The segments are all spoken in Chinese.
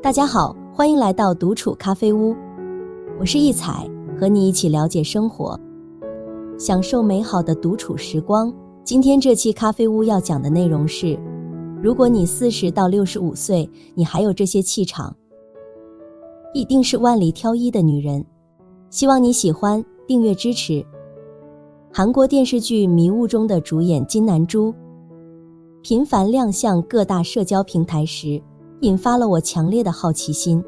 大家好，欢迎来到独处咖啡屋，我是一彩，和你一起了解生活，享受美好的独处时光。今天这期咖啡屋要讲的内容是，如果你40到65岁，你还有这些气场，一定是万里挑一的女人。希望你喜欢，订阅支持。韩国电视剧《迷雾》中的主演金南珠频繁亮相各大社交平台时，引发了我强烈的好奇心，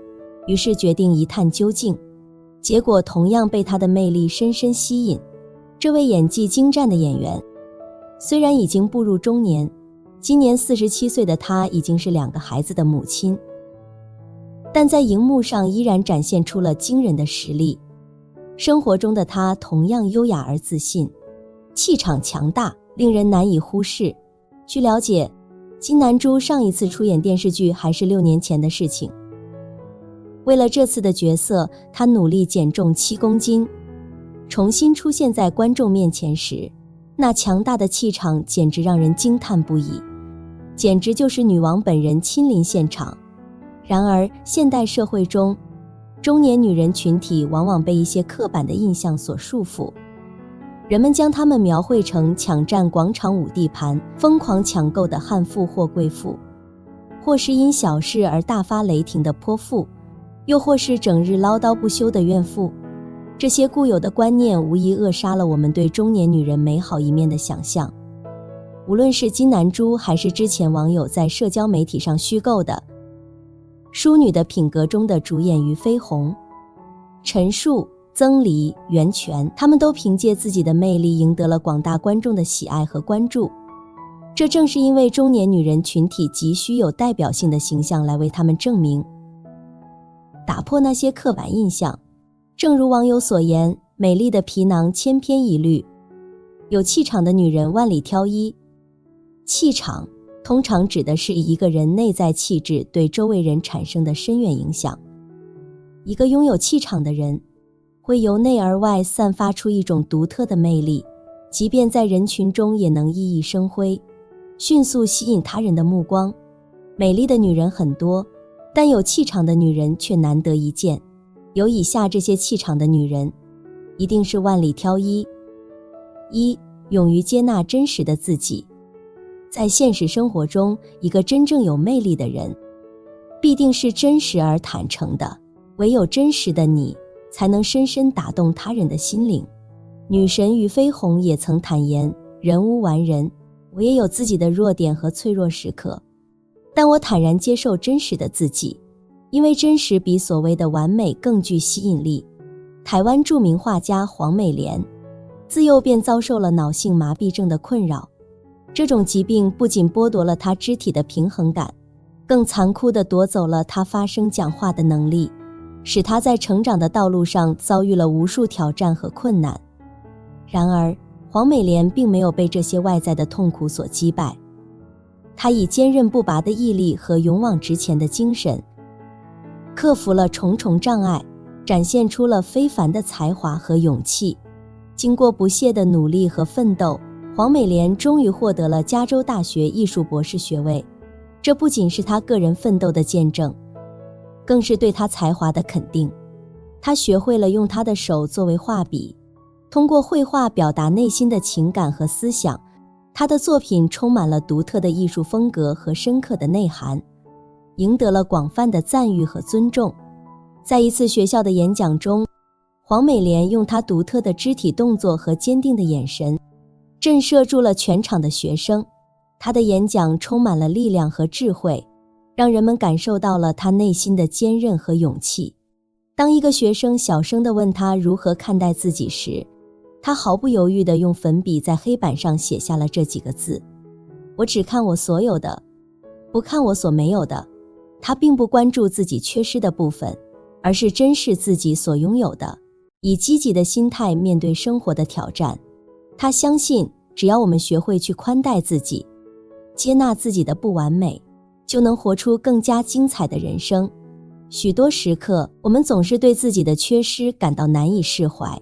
于是决定一探究竟。结果同样被她的魅力深深吸引。这位演技精湛的演员，虽然已经步入中年，今年47岁的她已经是2个孩子的母亲，但在荧幕上依然展现出了惊人的实力。生活中的她同样优雅而自信，气场强大，令人难以忽视。据了解，金南珠上一次出演电视剧还是6年前的事情。为了这次的角色，她努力减重7公斤，重新出现在观众面前时，那强大的气场简直让人惊叹不已，简直就是女王本人亲临现场。然而，现代社会中，中年女人群体往往被一些刻板的印象所束缚，人们将她们描绘成抢占广场舞地盘、疯狂抢购的悍妇或贵妇，或是因小事而大发雷霆的泼妇，又或是整日唠叨不休的怨妇。这些固有的观念无疑扼杀了我们对中年女人美好一面的想象。无论是金南珠，还是之前网友在社交媒体上虚构的淑女的品格中的主演俞飞鸿、陈数、曾黎、袁泉，他们都凭借自己的魅力赢得了广大观众的喜爱和关注。这正是因为中年女人群体急需有代表性的形象来为她们证明，打破那些刻板印象。正如网友所言，美丽的皮囊千篇一律，有气场的女人万里挑一。气场通常指的是一个人内在气质对周围人产生的深远影响。一个拥有气场的人，会由内而外散发出一种独特的魅力，即便在人群中也能熠熠生辉，迅速吸引他人的目光。美丽的女人很多，但有气场的女人却难得一见。有以下这些气场的女人，一定是万里挑一。1. 勇于接纳真实的自己。在现实生活中，一个真正有魅力的人，必定是真实而坦诚的。唯有真实的你，才能深深打动他人的心灵。女神俞飞鸿也曾坦言，人无完人，我也有自己的弱点和脆弱时刻，但我坦然接受真实的自己，因为真实比所谓的完美更具吸引力。台湾著名画家黄美莲，自幼便遭受了脑性麻痹症的困扰，这种疾病不仅剥夺了她肢体的平衡感，更残酷地夺走了她发声讲话的能力，使她在成长的道路上遭遇了无数挑战和困难。然而，黄美莲并没有被这些外在的痛苦所击败，她以坚韧不拔的毅力和勇往直前的精神，克服了重重障碍，展现出了非凡的才华和勇气。经过不懈的努力和奋斗，黄美莲终于获得了加州大学艺术博士学位。这不仅是她个人奋斗的见证，更是对她才华的肯定。她学会了用她的手作为画笔，通过绘画表达内心的情感和思想。她的作品充满了独特的艺术风格和深刻的内涵，赢得了广泛的赞誉和尊重。在一次学校的演讲中，黄美莲用她独特的肢体动作和坚定的眼神，震慑住了全场的学生。她的演讲充满了力量和智慧，让人们感受到了她内心的坚韧和勇气。当一个学生小声地问她如何看待自己时，她毫不犹豫地用粉笔在黑板上写下了这几个字：我只看我所有的，不看我所没有的。她并不关注自己缺失的部分，而是珍视自己所拥有的，以积极的心态面对生活的挑战。她相信，只要我们学会去宽待自己，接纳自己的不完美，就能活出更加精彩的人生。许多时刻，我们总是对自己的缺失感到难以释怀，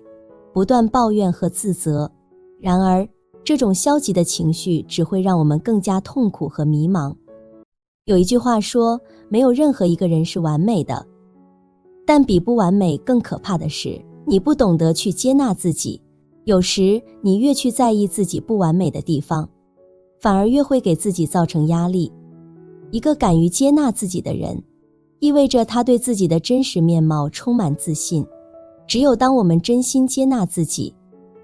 不断抱怨和自责。然而，这种消极的情绪只会让我们更加痛苦和迷茫。有一句话说，没有任何一个人是完美的，但比不完美更可怕的是，你不懂得去接纳自己。有时你越去在意自己不完美的地方，反而越会给自己造成压力。一个敢于接纳自己的人，意味着他对自己的真实面貌充满自信。只有当我们真心接纳自己，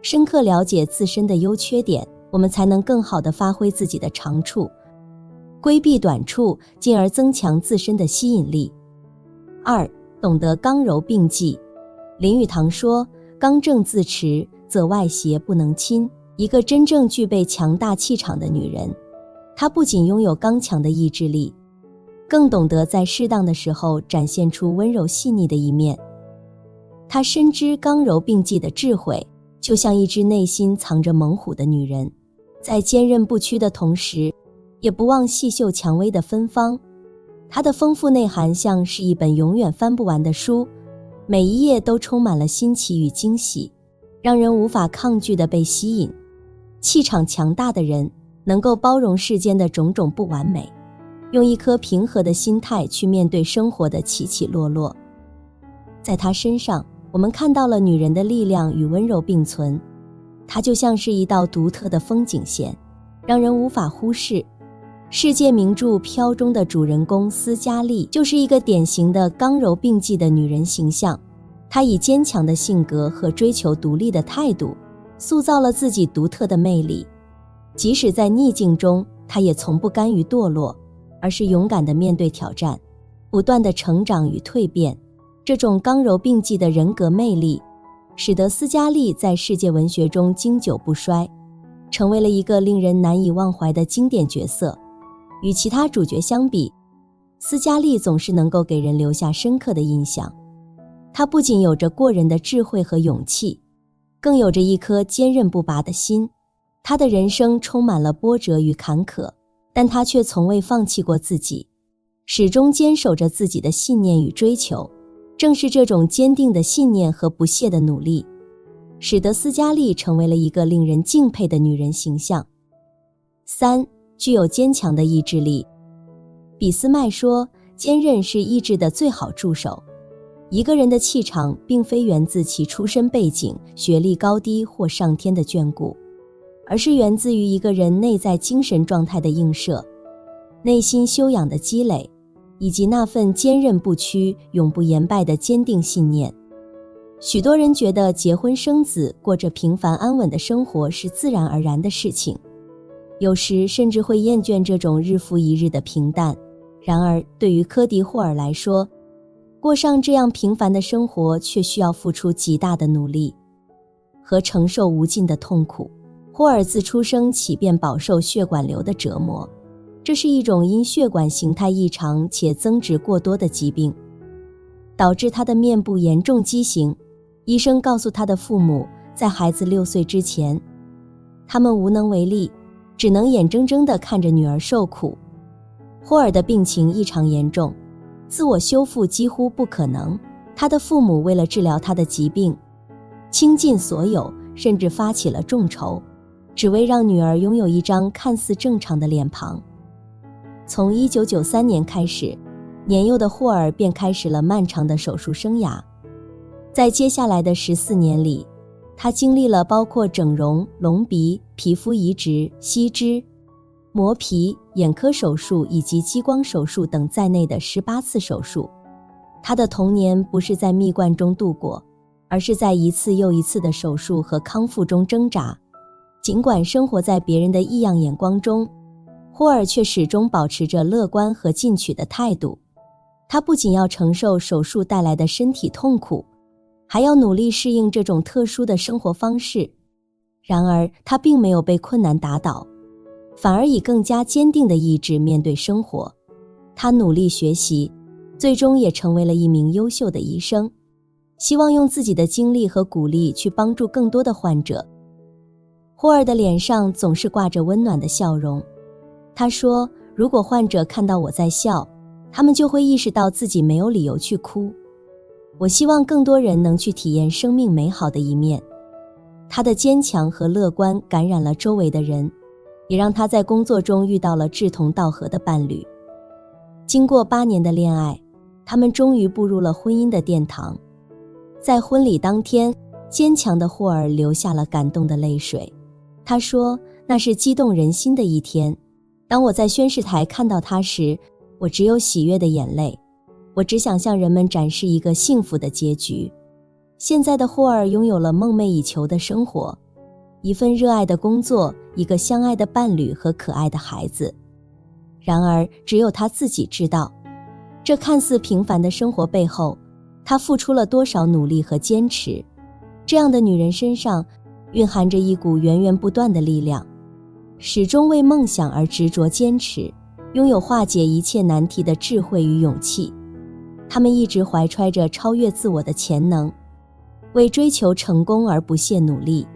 深刻了解自身的优缺点，我们才能更好地发挥自己的长处，规避短处，进而增强自身的吸引力。2. 懂得刚柔并济。林语堂说，刚正自持，则外邪不能侵。一个真正具备强大气场的女人，她不仅拥有刚强的意志力，更懂得在适当的时候展现出温柔细腻的一面。她深知刚柔并济的智慧，就像一只内心藏着猛虎的女人，在坚韧不屈的同时，也不忘细嗅蔷薇的芬芳。她的丰富内涵像是一本永远翻不完的书，每一页都充满了新奇与惊喜，让人无法抗拒地被吸引。气场强大的人能够包容世间的种种不完美，用一颗平和的心态去面对生活的起起落落。在她身上，我们看到了女人的力量与温柔并存，她就像是一道独特的风景线，让人无法忽视。世界名著《飘》中的主人公斯嘉丽就是一个典型的刚柔并济的女人形象。她以坚强的性格和追求独立的态度，塑造了自己独特的魅力。即使在逆境中，她也从不甘于堕落，而是勇敢地面对挑战，不断地成长与蜕变。这种刚柔并济的人格魅力，使得斯嘉丽在世界文学中经久不衰，成为了一个令人难以忘怀的经典角色。与其他主角相比，斯嘉丽总是能够给人留下深刻的印象。她不仅有着过人的智慧和勇气，更有着一颗坚韧不拔的心。她的人生充满了波折与坎坷，但她却从未放弃过自己，始终坚守着自己的信念与追求。正是这种坚定的信念和不懈的努力，使得斯嘉丽成为了一个令人敬佩的女人形象。3. 具有坚强的意志力。俾斯麦说，坚韧是意志的最好助手。一个人的气场并非源自其出身背景、学历高低或上天的眷顾，而是源自于一个人内在精神状态的映射、内心修养的积累，以及那份坚韧不屈、永不言败的坚定信念。许多人觉得结婚生子，过着平凡安稳的生活是自然而然的事情，有时甚至会厌倦这种日复一日的平淡。然而，对于科迪霍尔来说，过上这样平凡的生活却需要付出极大的努力和承受无尽的痛苦。霍尔自出生起便饱受血管瘤的折磨，这是一种因血管形态异常且增殖过多的疾病，导致他的面部严重畸形。医生告诉他的父母，在孩子6岁之前，他们无能为力，只能眼睁睁地看着女儿受苦。霍尔的病情异常严重，自我修复几乎不可能。他的父母为了治疗他的疾病，倾尽所有，甚至发起了众筹，只为让女儿拥有一张看似正常的脸庞。从1993年开始，年幼的霍尔便开始了漫长的手术生涯。在接下来的14年里，他经历了包括整容、隆鼻、皮肤移植、吸脂、磨皮、眼科手术以及激光手术等在内的18次手术。他的童年不是在蜜罐中度过，而是在一次又一次的手术和康复中挣扎。尽管生活在别人的异样眼光中，霍尔却始终保持着乐观和进取的态度。他不仅要承受手术带来的身体痛苦，还要努力适应这种特殊的生活方式。然而，他并没有被困难打倒，反而以更加坚定的意志面对生活。他努力学习，最终也成为了一名优秀的医生，希望用自己的经历和鼓励去帮助更多的患者。霍尔的脸上总是挂着温暖的笑容。他说，如果患者看到我在笑，他们就会意识到自己没有理由去哭。我希望更多人能去体验生命美好的一面。他的坚强和乐观感染了周围的人，也让他在工作中遇到了志同道合的伴侣。经过8年的恋爱，他们终于步入了婚姻的殿堂。在婚礼当天，坚强的霍尔流下了感动的泪水。他说，那是激动人心的一天。当我在宣誓台看到他时，我只有喜悦的眼泪。我只想向人们展示一个幸福的结局。现在的霍尔拥有了梦寐以求的生活，一份热爱的工作，一个相爱的伴侣和可爱的孩子。然而，只有他自己知道，这看似平凡的生活背后，他付出了多少努力和坚持。这样的女人身上蕴含着一股源源不断的力量，始终为梦想而执着坚持，拥有化解一切难题的智慧与勇气。她们一直怀揣着超越自我的潜能，为追求成功而不懈努力，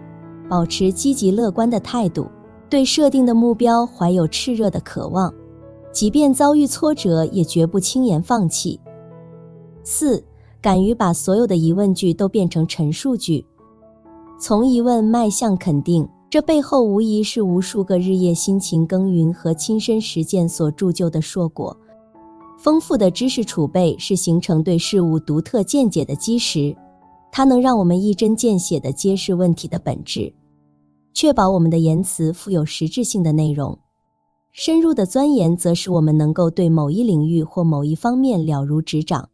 保持积极乐观的态度，对设定的目标怀有炽热的渴望，即便遭遇挫折也绝不轻言放弃。4. 敢于把所有的疑问句都变成陈述句。从疑问迈向肯定，这背后无疑是无数个日夜辛勤耕耘和亲身实践所铸就的硕果。丰富的知识储备是形成对事物独特见解的基石，它能让我们一针见血地揭示问题的本质，确保我们的言辞富有实质性的内容。深入的钻研则使我们能够对某一领域或某一方面了如指掌，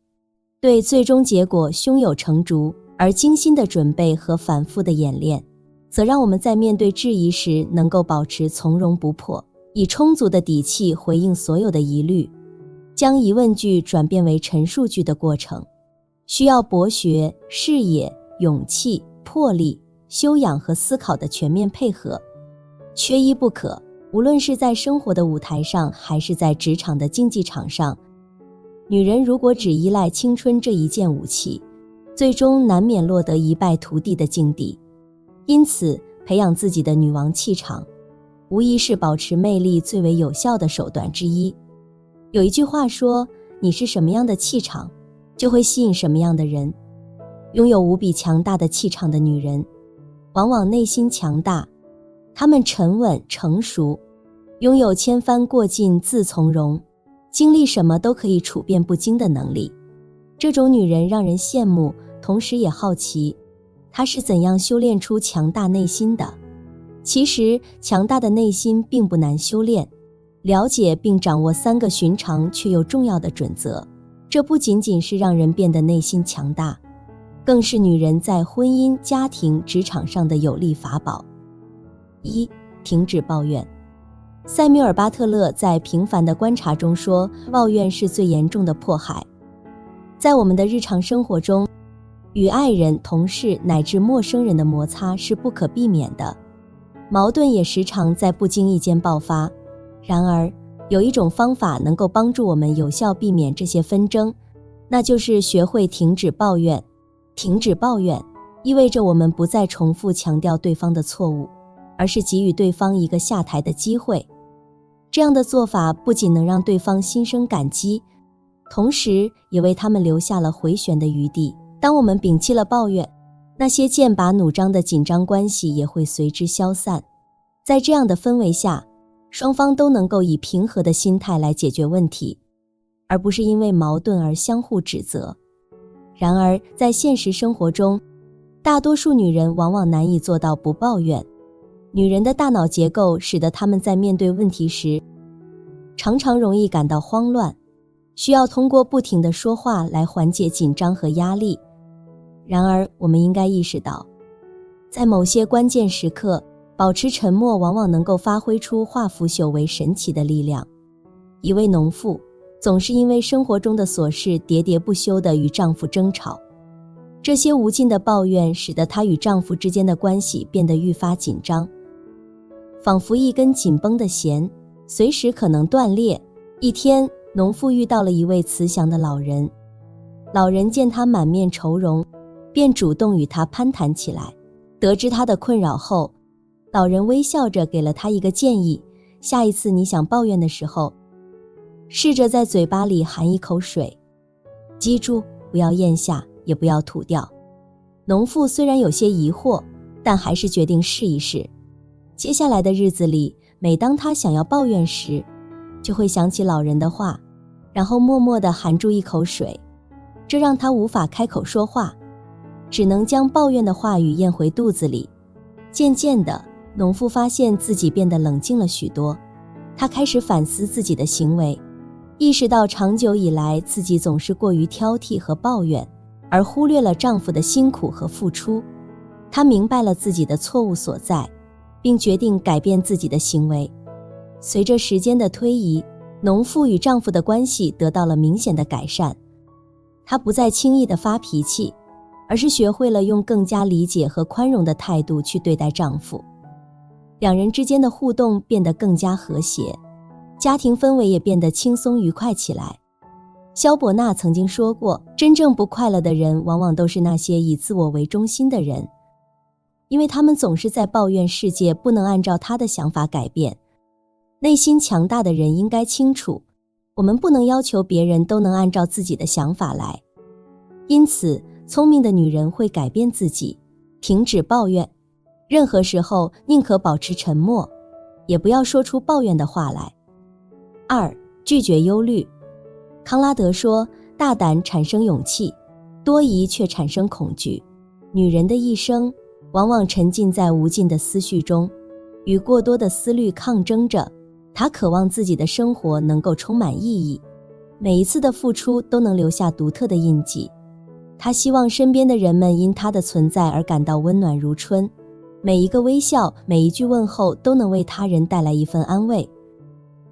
对最终结果胸有成竹。而精心的准备和反复的演练，则让我们在面对质疑时能够保持从容不迫，以充足的底气回应所有的疑虑。将疑问句转变为陈述句的过程，需要博学、视野、勇气、魄力、修养和思考的全面配合，缺一不可。无论是在生活的舞台上，还是在职场的竞技场上，女人如果只依赖青春这一件武器，最终难免落得一败涂地的境地。因此，培养自己的女王气场，无疑是保持魅力最为有效的手段之一。有一句话说，你是什么样的气场，就会吸引什么样的人。拥有无比强大的气场的女人，往往内心强大，她们沉稳成熟，拥有千帆过尽自从容，经历什么都可以处变不惊的能力。这种女人让人羡慕，同时也好奇，她是怎样修炼出强大内心的。其实，强大的内心并不难修炼，了解并掌握3个寻常却又重要的准则，这不仅仅是让人变得内心强大，更是女人在婚姻、家庭、职场上的有力法宝。1. 停止抱怨。塞缪尔·巴特勒在《平凡的观察》中说，抱怨是最严重的迫害。在我们的日常生活中，与爱人、同事乃至陌生人的摩擦是不可避免的，矛盾也时常在不经意间爆发。然而，有一种方法能够帮助我们有效避免这些纷争，那就是学会停止抱怨。停止抱怨意味着我们不再重复强调对方的错误，而是给予对方一个下台的机会。这样的做法不仅能让对方心生感激，同时也为他们留下了回旋的余地。当我们摒弃了抱怨，那些剑拔弩张的紧张关系也会随之消散。在这样的氛围下，双方都能够以平和的心态来解决问题，而不是因为矛盾而相互指责。然而，在现实生活中，大多数女人往往难以做到不抱怨。女人的大脑结构使得她们在面对问题时，常常容易感到慌乱，需要通过不停地说话来缓解紧张和压力。然而，我们应该意识到，在某些关键时刻，保持沉默往往能够发挥出化腐朽为神奇的力量。一位农妇总是因为生活中的琐事喋喋不休地与丈夫争吵，这些无尽的抱怨使得她与丈夫之间的关系变得愈发紧张，仿佛一根紧绷的弦，随时可能断裂。一天，农妇遇到了一位慈祥的老人，老人见她满面愁容，便主动与她攀谈起来。得知她的困扰后，老人微笑着给了她一个建议，下一次你想抱怨的时候，试着在嘴巴里含一口水，记住不要咽下，也不要吐掉。农妇虽然有些疑惑，但还是决定试一试。接下来的日子里，每当她想要抱怨时，就会想起老人的话，然后默默地含住一口水，这让他无法开口说话，只能将抱怨的话语咽回肚子里。渐渐的，农妇发现自己变得冷静了许多，她开始反思自己的行为，意识到长久以来自己总是过于挑剔和抱怨，而忽略了丈夫的辛苦和付出。她明白了自己的错误所在，并决定改变自己的行为。随着时间的推移，农妇与丈夫的关系得到了明显的改善。她不再轻易地发脾气，而是学会了用更加理解和宽容的态度去对待丈夫。两人之间的互动变得更加和谐，家庭氛围也变得轻松愉快起来。萧伯纳曾经说过，真正不快乐的人往往都是那些以自我为中心的人，因为他们总是在抱怨世界不能按照他的想法改变。内心强大的人应该清楚，我们不能要求别人都能按照自己的想法来。因此，聪明的女人会改变自己，停止抱怨，任何时候宁可保持沉默，也不要说出抱怨的话来。2. 拒绝忧虑。康拉德说，大胆产生勇气，多疑却产生恐惧。女人的一生往往沉浸在无尽的思绪中，与过多的思虑抗争着。她渴望自己的生活能够充满意义，每一次的付出都能留下独特的印记。她希望身边的人们因她的存在而感到温暖如春，每一个微笑，每一句问候都能为他人带来一份安慰。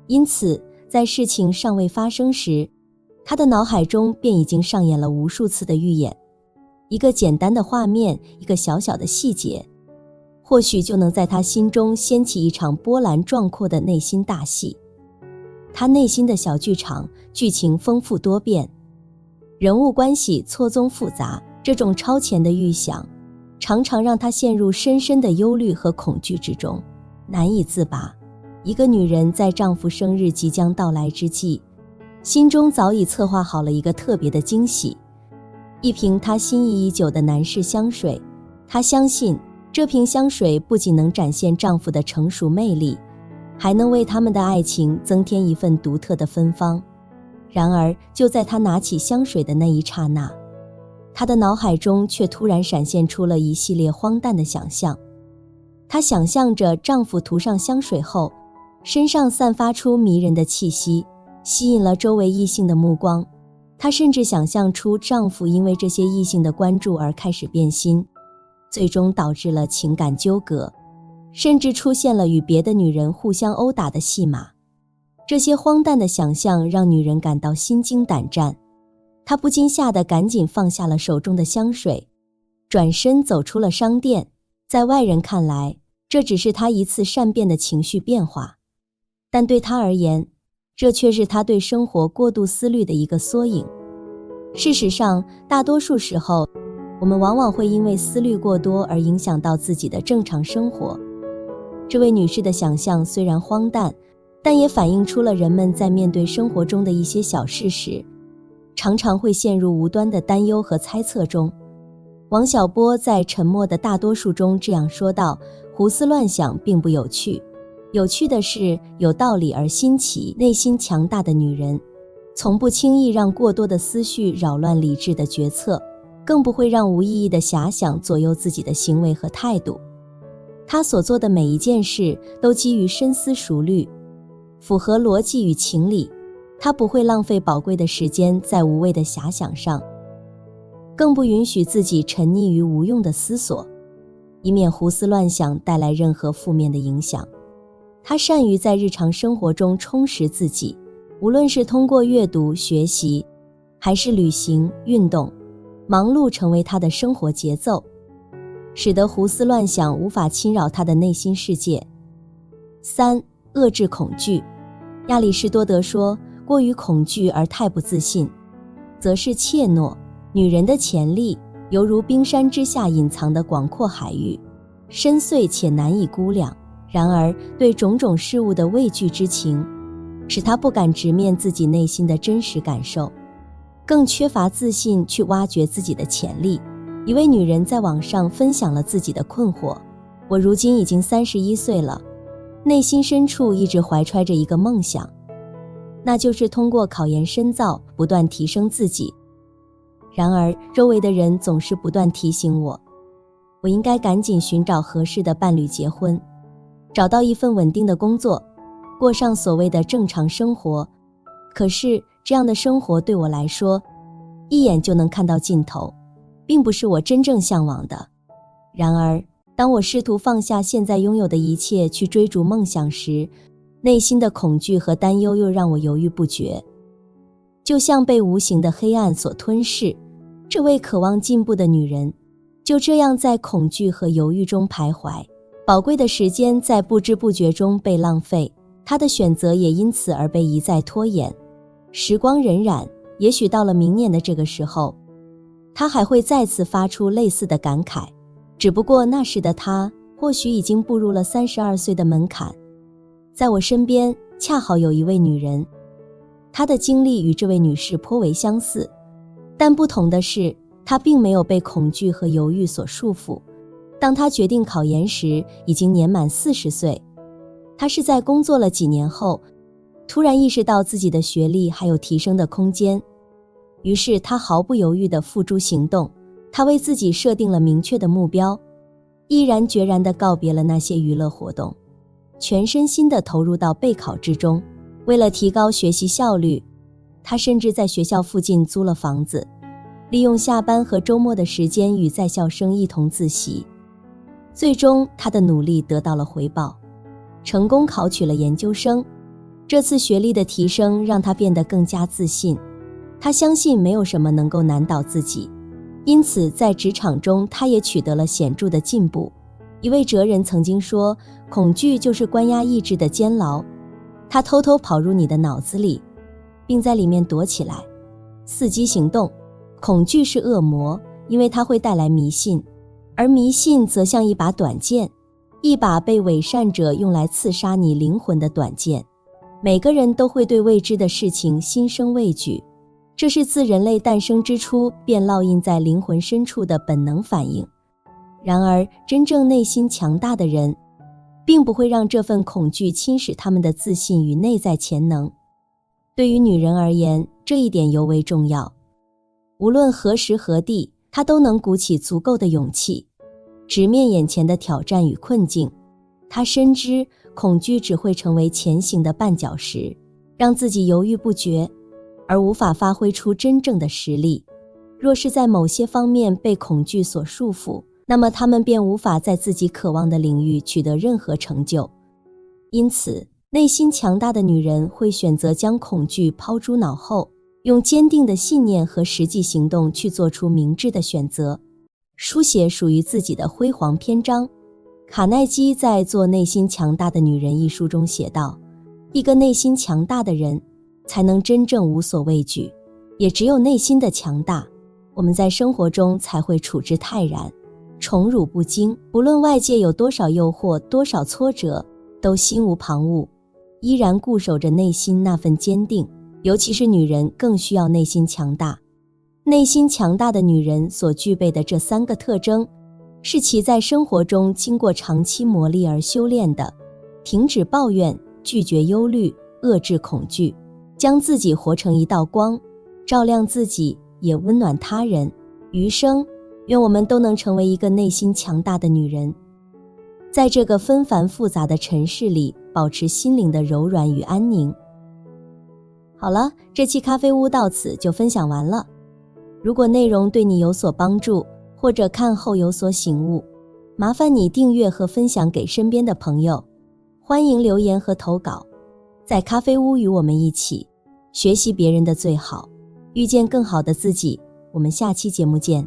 因此，在事情尚未发生时，她的脑海中便已经上演了无数次的预演。一个简单的画面，一个小小的细节，或许就能在她心中掀起一场波澜壮阔的内心大戏。她内心的小剧场，剧情丰富多变，人物关系错综复杂，这种超前的预想常常让她陷入深深的忧虑和恐惧之中，难以自拔。一个女人在丈夫生日即将到来之际，心中早已策划好了一个特别的惊喜，一瓶她心仪已久的男士香水。她相信这瓶香水不仅能展现丈夫的成熟魅力，还能为他们的爱情增添一份独特的芬芳。然而，就在她拿起香水的那一刹那，她的脑海中却突然闪现出了一系列荒诞的想象。她想象着丈夫涂上香水后，身上散发出迷人的气息，吸引了周围异性的目光。她甚至想象出丈夫因为这些异性的关注而开始变心，最终导致了情感纠葛，甚至出现了与别的女人互相殴打的戏码。这些荒诞的想象让女人感到心惊胆战，她不禁吓得赶紧放下了手中的香水，转身走出了商店。在外人看来，这只是她一次善变的情绪变化，但对她而言，这却是她对生活过度思虑的一个缩影。事实上，大多数时候，我们往往会因为思虑过多而影响到自己的正常生活。这位女士的想象虽然荒诞，但也反映出了人们在面对生活中的一些小事时，常常会陷入无端的担忧和猜测中。王小波在《沉默的大多数》中这样说道：胡思乱想并不有趣，有趣的是有道理而新奇。内心强大的女人，从不轻易让过多的思绪扰乱理智的决策，更不会让无意义的遐想左右自己的行为和态度。她所做的每一件事都基于深思熟虑，符合逻辑与情理。她不会浪费宝贵的时间在无谓的遐想上，更不允许自己沉溺于无用的思索，以免胡思乱想带来任何负面的影响。她善于在日常生活中充实自己，无论是通过阅读、学习，还是旅行、运动，忙碌成为她的生活节奏，使得胡思乱想无法侵扰她的内心世界。3. 遏制恐惧。亚里士多德说，过于恐惧而太不自信，则是怯懦。女人的潜力犹如冰山之下隐藏的广阔海域，深邃且难以估量。然而，对种种事物的畏惧之情，使她不敢直面自己内心的真实感受，更缺乏自信去挖掘自己的潜力。一位女人在网上分享了自己的困惑：我如今已经31岁了，内心深处一直怀揣着一个梦想，那就是通过考研深造，不断提升自己。然而，周围的人总是不断提醒我，我应该赶紧寻找合适的伴侣结婚，找到一份稳定的工作，过上所谓的正常生活。可是，这样的生活对我来说，一眼就能看到尽头，并不是我真正向往的。然而，当我试图放下现在拥有的一切去追逐梦想时，内心的恐惧和担忧又让我犹豫不决，就像被无形的黑暗所吞噬。这位渴望进步的女人，就这样在恐惧和犹豫中徘徊，宝贵的时间在不知不觉中被浪费，她的选择也因此而被一再拖延。时光荏苒，也许到了明年的这个时候，她还会再次发出类似的感慨，只不过那时的她或许已经步入了32岁的门槛。在我身边恰好有一位女人，她的经历与这位女士颇为相似，但不同的是，她并没有被恐惧和犹豫所束缚。当她决定考研时，已经年满40岁。她是在工作了几年后，突然意识到自己的学历还有提升的空间，于是她毫不犹豫地付诸行动。她为自己设定了明确的目标，毅然决然地告别了那些娱乐活动，全身心地投入到备考之中。为了提高学习效率，他甚至在学校附近租了房子，利用下班和周末的时间与在校生一同自习。最终，他的努力得到了回报，成功考取了研究生。这次学历的提升让他变得更加自信，他相信没有什么能够难倒自己，因此在职场中他也取得了显著的进步。一位哲人曾经说，恐惧就是关押意志的监牢，它偷偷跑入你的脑子里，并在里面躲起来，伺机行动。恐惧是恶魔，因为它会带来迷信，而迷信则像一把短剑，一把被伪善者用来刺杀你灵魂的短剑。每个人都会对未知的事情心生畏惧，这是自人类诞生之初便烙印在灵魂深处的本能反应。然而，真正内心强大的人，并不会让这份恐惧侵蚀他们的自信与内在潜能。对于女人而言，这一点尤为重要。无论何时何地，她都能鼓起足够的勇气，直面眼前的挑战与困境。她深知恐惧只会成为前行的绊脚石，让自己犹豫不决，而无法发挥出真正的实力。若是在某些方面被恐惧所束缚，那么他们便无法在自己渴望的领域取得任何成就。因此，内心强大的女人会选择将恐惧抛诸脑后，用坚定的信念和实际行动去做出明智的选择，书写属于自己的辉煌篇章。卡耐基在《做内心强大的女人》一书中写道，一个内心强大的人才能真正无所畏惧，也只有内心的强大，我们在生活中才会处之泰然，宠辱不惊。不论外界有多少诱惑，多少挫折，都心无旁骛，依然固守着内心那份坚定。尤其是女人更需要内心强大。内心强大的女人所具备的这3个特征，是其在生活中经过长期磨砺而修炼的：停止抱怨，拒绝忧虑，遏制恐惧，将自己活成一道光，照亮自己，也温暖他人。余生，愿我们都能成为一个内心强大的女人，在这个纷繁复杂的尘世里，保持心灵的柔软与安宁。好了，这期咖啡屋到此就分享完了。如果内容对你有所帮助，或者看后有所醒悟，麻烦你订阅和分享给身边的朋友。欢迎留言和投稿，在咖啡屋与我们一起学习别人的最好，遇见更好的自己。我们下期节目见。